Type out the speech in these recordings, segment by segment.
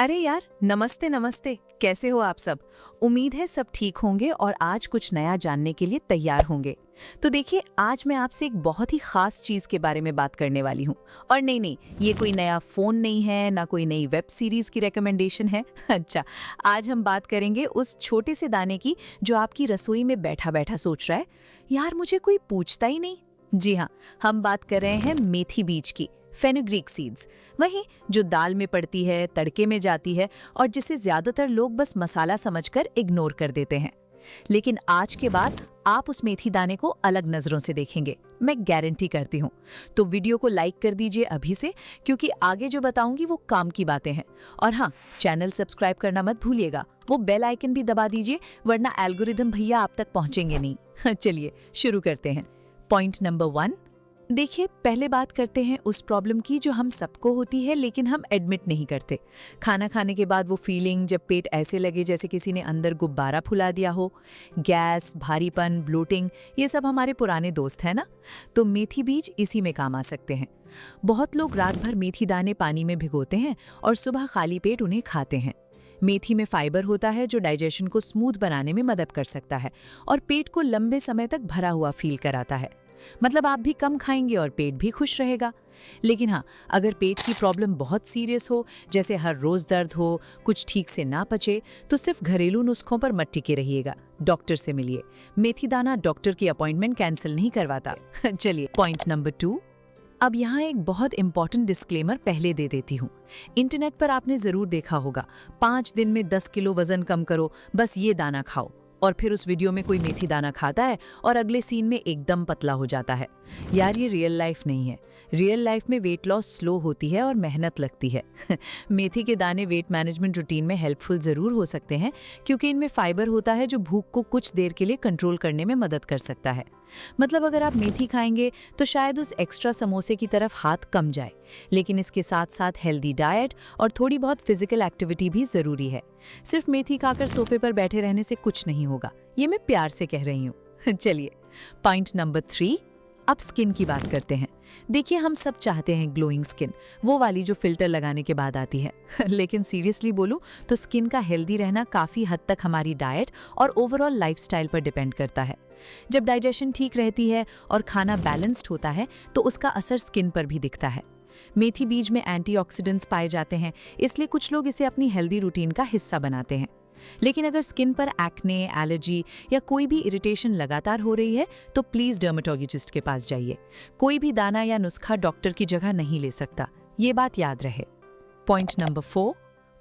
अरे यार, नमस्ते नमस्ते। कैसे हो आप सब? उम्मीद है सब ठीक होंगे और आज कुछ नया जानने के लिए तैयार होंगे। तो देखिए, आज मैं आपसे एक बहुत ही खास चीज के बारे में बात करने वाली हूँ। और नहीं, ये कोई नया फोन नहीं है, ना कोई नई वेब सीरीज की रिकमेंडेशन है। अच्छा, आज हम बात करेंगे उस छोटे से दाने की जो आपकी रसोई में बैठा बैठा सोच रहा है, यार मुझे कोई पूछता ही नहीं। जी हाँ, हम बात कर रहे हैं मेथी बीज की, फेनुग्रीक सीड्स। वही जो दाल में पड़ती है, तड़के में जाती है और जिसे ज्यादातर लोग बस मसाला समझकर इग्नोर कर देते हैं। लेकिन आज के बाद आप उस मेथी दाने को अलग नजरों से देखेंगे, मैं गारंटी करती हूँ। तो वीडियो को लाइक कर दीजिए अभी से, क्योंकि आगे जो बताऊंगी वो काम की बातें हैं। और हाँ, चैनल सब्सक्राइब करना मत भूलिएगा, वो बेल आइकन भी दबा दीजिए, वरना एल्गोरिदम भैया आप तक पहुंचेंगे नहीं। चलिए शुरू करते हैं। Point number 1। देखिए, पहले बात करते हैं उस प्रॉब्लम की जो हम सबको होती है लेकिन हम एडमिट नहीं करते। खाना खाने के बाद वो फीलिंग जब पेट ऐसे लगे जैसे किसी ने अंदर गुब्बारा फुला दिया हो। गैस, भारीपन, ब्लोटिंग, ये सब हमारे पुराने दोस्त हैं ना। तो मेथी बीज इसी में काम आ सकते हैं। बहुत लोग रात भर मेथी दाने पानी में भिगोते हैं और सुबह खाली पेट उन्हें खाते हैं। मेथी में फाइबर होता है जो डाइजेशन को स्मूथ बनाने में मदद कर सकता है और पेट को लंबे समय तक भरा हुआ फील कराता है। मतलब आप भी कम खाएंगे और पेट भी खुश रहेगा। लेकिन हाँ, अगर पेट की प्रॉब्लम बहुत सीरियस हो, जैसे हर रोज दर्द हो, कुछ ठीक से ना पचे, तो सिर्फ घरेलू नुस्खों पर मत टिके रहिएगा, डॉक्टर से मिलिए। मेथी दाना डॉक्टर की अपॉइंटमेंट कैंसिल नहीं करवाता। चलिए पॉइंट नंबर 2। अब यहाँ एक बहुत इंपॉर्टेंट डिस्क्लेमर पहले दे देती हूँ। इंटरनेट पर आपने जरूर देखा होगा, 5 दिन में 10 किलो वजन कम करो, बस ये दाना खाओ। और फिर उस वीडियो में कोई मेथी दाना खाता है और अगले सीन में एकदम पतला हो जाता है। यार, ये रियल लाइफ नहीं है। रियल लाइफ में वेट लॉस स्लो होती है और मेहनत लगती है। मेथी के दाने वेट मैनेजमेंट रूटीन में हेल्पफुल जरूर हो सकते हैं, क्योंकि इनमें फाइबर होता है जो भूख को कुछ देर के लिए कंट्रोल करने में मदद कर सकता है। मतलब अगर आप मेथी खाएंगे तो शायद उस एक्स्ट्रा समोसे की तरफ हाथ कम जाए, लेकिन इसके साथ साथ हेल्दी डाइट और थोड़ी बहुत फिजिकल एक्टिविटी भी जरूरी है। सिर्फ मेथी खाकर सोफे पर बैठे रहने से कुछ नहीं होगा, ये मैं प्यार से कह रही हूँ। चलिए पॉइंट नंबर 3। अब स्किन की बात करते हैं। देखिए, हम सब चाहते हैं ग्लोइंग स्किन, वो वाली जो फिल्टर लगाने के बाद आती है। लेकिन सीरियसली बोलूं तो स्किन का हेल्दी रहना काफ़ी हद तक हमारी डाइट और ओवरऑल लाइफस्टाइल पर डिपेंड करता है। जब डाइजेशन ठीक रहती है और खाना बैलेंस्ड होता है तो उसका असर स्किन पर भी दिखता है। मेथी बीज में एंटीऑक्सीडेंट्स पाए जाते हैं, इसलिए कुछ लोग इसे अपनी हेल्दी रूटीन का हिस्सा बनाते हैं। लेकिन अगर स्किन पर एक्ने, एलर्जी या कोई भी इरिटेशन लगातार हो रही है तो प्लीज डर्मेटोलॉजिस्ट के पास जाइए। कोई भी दाना या नुस्खा डॉक्टर की जगह नहीं ले सकता, ये बात याद रहे। Point number 4।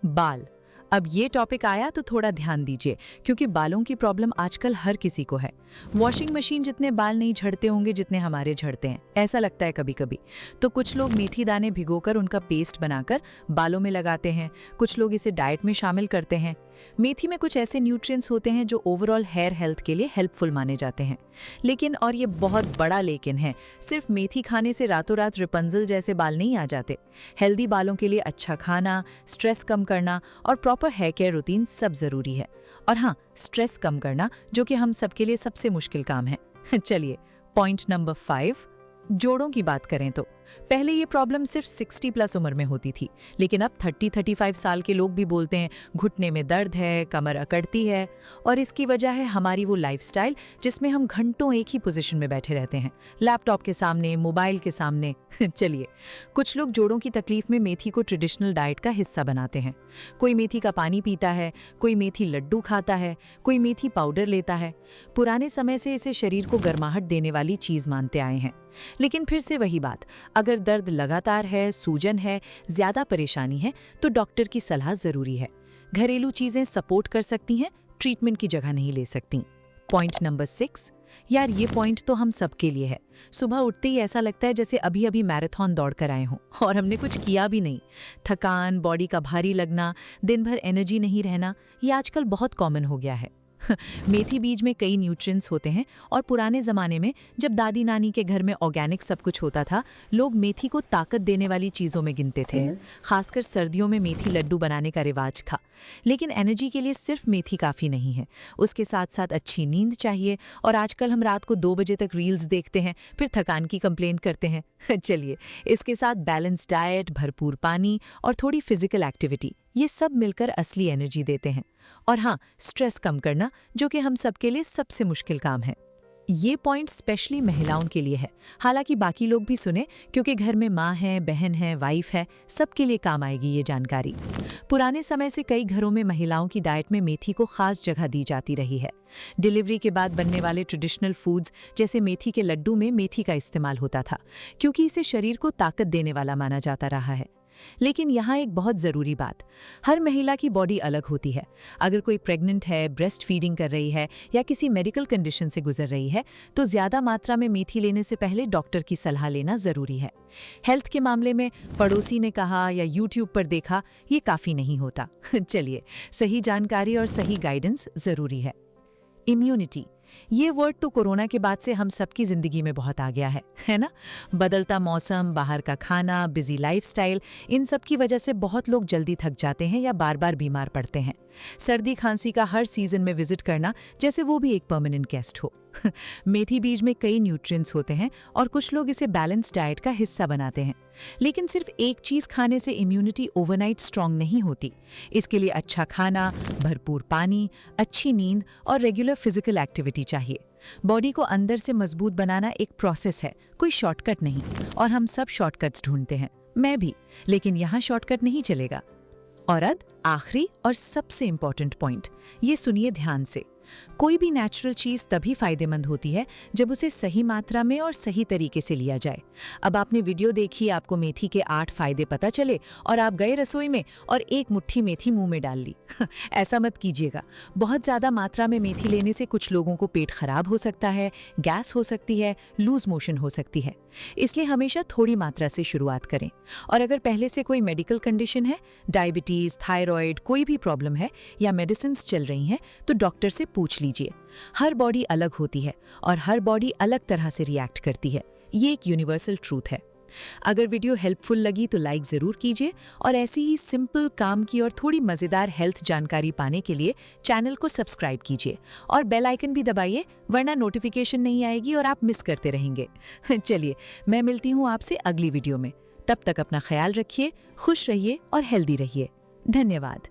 बाल। अब ये टॉपिक आया तो थोड़ा ध्यान दीजिए, क्योंकि बालों की प्रॉब्लम आजकल हर किसी को है। वॉशिंग मशीन जितने बाल नहीं झड़ते होंगे जितने हमारे झड़ते हैं, ऐसा लगता है कभी कभी। तो कुछ लोग मेथी दाने भिगोकर उनका पेस्ट बनाकर बालों में लगाते हैं, कुछ लोग इसे डाइट में शामिल करते हैं। मेथी में कुछ ऐसे न्यूट्रिएंट्स होते हैं जो ओवरऑल हेयर हेल्थ के लिए हेल्पफुल माने जाते हैं। लेकिन, और ये बहुत बड़ा लेकिन है, सिर्फ मेथी खाने से रातों रात रिपंजल जैसे बाल नहीं आ जाते। हेल्दी बालों के लिए अच्छा खाना, स्ट्रेस कम करना और प्रॉपर हेयर केयर रूटीन सब जरूरी है। और हाँ, स्ट्रेस कम करना, जो कि हम सबके लिए सबसे मुश्किल काम है। चलिए पॉइंट नंबर 5। जोड़ों की बात करें तो पहले ये प्रॉब्लम सिर्फ 60+ उम्र में होती थी, लेकिन अब 30-35 साल के लोग भी बोलते हैं घुटने में दर्द है, कमर अकड़ती है। और इसकी वजह है हमारी वो लाइफस्टाइल जिसमें हम घंटों एक ही पोजीशन में बैठे रहते हैं, लैपटॉप के सामने, मोबाइल के सामने। चलिए, कुछ लोग जोड़ों की तकलीफ में मेथी को ट्रेडिशनल डाइट का हिस्सा बनाते हैं। कोई मेथी का पानी पीता है, कोई मेथी लड्डू खाता है, कोई मेथी पाउडर लेता है। पुराने समय से इसे शरीर को गर्माहट देने वाली चीज मानते आए हैं। लेकिन फिर से वही बात, अगर दर्द लगातार है, सूजन है, ज्यादा परेशानी है, तो डॉक्टर की सलाह जरूरी है। घरेलू चीजें सपोर्ट कर सकती हैं, ट्रीटमेंट की जगह नहीं ले सकती। Point number 6। यार, ये पॉइंट तो हम सबके लिए है। सुबह उठते ही ऐसा लगता है जैसे अभी अभी मैराथन दौड़ कर आए हों और हमने कुछ किया भी नहीं। थकान, बॉडी का भारी लगना, दिन भर एनर्जी नहीं रहना, ये आजकल बहुत कॉमन हो गया है। मेथी बीज में कई न्यूट्रिएंट्स होते हैं और पुराने ज़माने में जब दादी नानी के घर में ऑर्गेनिक सब कुछ होता था, लोग मेथी को ताकत देने वाली चीज़ों में गिनते थे। खासकर सर्दियों में मेथी लड्डू बनाने का रिवाज था। लेकिन एनर्जी के लिए सिर्फ मेथी काफ़ी नहीं है, उसके साथ साथ अच्छी नींद चाहिए। और आजकल हम रात को 2 बजे तक रील्स देखते हैं, फिर थकान की कंप्लेंट करते हैं। चलिए, इसके साथ बैलेंस डाइट, भरपूर पानी और थोड़ी फिजिकल एक्टिविटी, ये सब मिलकर असली एनर्जी देते हैं। और हाँ, स्ट्रेस कम करना, जो कि हम सबके लिए सबसे मुश्किल काम है। ये पॉइंट स्पेशली महिलाओं के लिए है, हालांकि बाकी लोग भी सुने, क्योंकि घर में माँ है, बहन है, वाइफ है, सबके लिए काम आएगी ये जानकारी। पुराने समय से कई घरों में महिलाओं की डाइट में मेथी को खास जगह दी जाती रही है। डिलीवरी के बाद बनने वाले ट्रेडिशनल फूड्स जैसे मेथी के लड्डू में मेथी का इस्तेमाल होता था, क्योंकि इसे शरीर को ताकत देने वाला माना जाता रहा है। लेकिन यहाँ एक बहुत ज़रूरी बात, हर महिला की बॉडी अलग होती है। अगर कोई प्रेग्नेंट है, ब्रेस्ट फीडिंग कर रही है या किसी मेडिकल कंडीशन से गुजर रही है, तो ज़्यादा मात्रा में मेथी लेने से पहले डॉक्टर की सलाह लेना ज़रूरी है। हेल्थ के मामले में पड़ोसी ने कहा या यूट्यूब पर देखा, ये काफ़ी नहीं होता। चलिए, सही जानकारी और सही गाइडेंस ज़रूरी है। इम्यूनिटी, ये वर्ड तो कोरोना के बाद से हम सबकी जिंदगी में बहुत आ गया है ना? बदलता मौसम, बाहर का खाना, बिजी लाइफस्टाइल, इन सब की वजह से बहुत लोग जल्दी थक जाते हैं या बार बार बीमार पड़ते हैं। सर्दी खांसी का हर सीजन में विजिट करना जैसे वो भी एक परमानेंट गेस्ट हो। मेथी बीज में कई न्यूट्रिएंट्स होते हैं और कुछ लोग इसे बैलेंस डाइट का हिस्सा बनाते हैं। लेकिन सिर्फ एक चीज खाने से इम्यूनिटी ओवरनाइट स्ट्रांग नहीं होती। इसके लिए अच्छा खाना, भरपूर पानी, अच्छी नींद और रेगुलर फिजिकल एक्टिविटी चाहिए। बॉडी को अंदर से मजबूत बनाना एक प्रोसेस है, कोई शॉर्टकट नहीं। और हम सब शॉर्टकट्स ढूंढते हैं, मैं भी, लेकिन यहाँ शॉर्टकट नहीं चलेगा। और अब आखिरी और सबसे इंपॉर्टेंट पॉइंट, ये सुनिए ध्यान से। कोई भी नेचुरल चीज तभी फायदेमंद होती है जब उसे सही मात्रा में और सही तरीके से लिया जाए। अब आपने वीडियो देखी, आपको मेथी के 8 फायदे पता चले और आप गए रसोई में और एक मुट्ठी मेथी मुंह में डाल ली। ऐसा मत कीजिएगा। बहुत ज्यादा मात्रा में मेथी लेने से कुछ लोगों को पेट खराब हो सकता है, गैस हो सकती है, लूज मोशन हो सकती है। इसलिए हमेशा थोड़ी मात्रा से शुरुआत करें। और अगर पहले से कोई मेडिकल कंडीशन है, डायबिटीज, थायराइड, कोई भी प्रॉब्लम है या मेडिसिन चल रही हैं, तो डॉक्टर से पूछ लीजिए। हर बॉडी अलग होती है और हर बॉडी अलग तरह से रिएक्ट करती है। ये एक यूनिवर्सल ट्रूथ है। अगर वीडियो हेल्पफुल लगी तो लाइक जरूर कीजिए और ऐसी ही सिंपल, काम की और थोड़ी मजेदार हेल्थ जानकारी पाने के लिए चैनल को सब्सक्राइब कीजिए और बेल आइकन भी दबाइए, वरना नोटिफिकेशन नहीं आएगी और आप मिस करते रहेंगे। चलिए, मैं मिलती हूँ आपसे अगली वीडियो में। तब तक अपना ख्याल रखिए, खुश रहिए और हेल्दी रहिए। धन्यवाद।